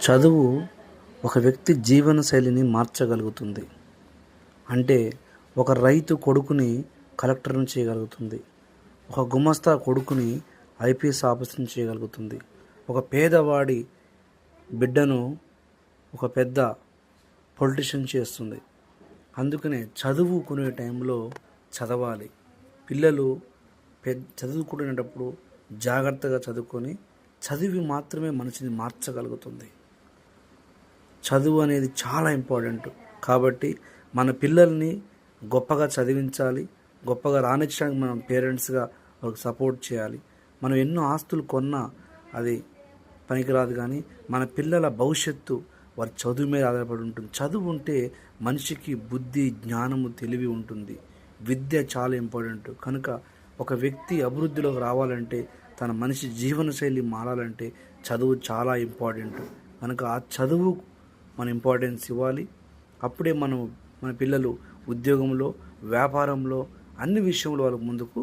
చదువు ఒక వ్యక్తి జీవన శైలిని మార్చగలుగుతుంది. అంటే ఒక రైతు కొడుకుని కలెక్టర్‌ని చేయగలుగుతుంది. ఒక గుమస్తా కొడుకుని ఐపీఎస్ ఆఫీసర్‌ని చేయగలుగుతుంది. ఒక పేదవాడి బిడ్డను ఒక పెద్ద పొలిటీషియన్ చేస్తుంది. అందుకనే చదువుకునే టైంలో చదవాలి. పిల్లలు చదువుకునేటప్పుడు జాగ్రత్తగా చదువుకొని చదివి మాత్రమే మనిషిని మార్చగలుగుతుంది. చదువు అనేది చాలా ఇంపార్టెంట్. కాబట్టి మన పిల్లల్ని గొప్పగా చదివించాలి. గొప్పగా రానిచ్చడానికి మనం పేరెంట్స్గా వాళ్ళకి సపోర్ట్ చేయాలి. మనం ఎన్నో ఆస్తులు కొన్నా అది పనికిరాదు, కానీ మన పిల్లల భవిష్యత్తు వారి చదువు మీద ఆధారపడి ఉంటుంది. చదువు ఉంటే మనిషికి బుద్ధి, జ్ఞానము, తెలివి ఉంటుంది. విద్య చాలా ఇంపార్టెంట్. కనుక ఒక వ్యక్తి అభివృద్ధిలోకి రావాలంటే, తన మనిషి జీవనశైలి మారాలంటే చదువు చాలా ఇంపార్టెంట్. కనుక ఆ చదువు మన ఇంపార్టెన్స్ ఇవ్వాలి. అప్పుడే మన పిల్లలు ఉద్యోగంలో, వ్యాపారంలో, అన్ని విషయంలో వాళ్ళకు ముందుకు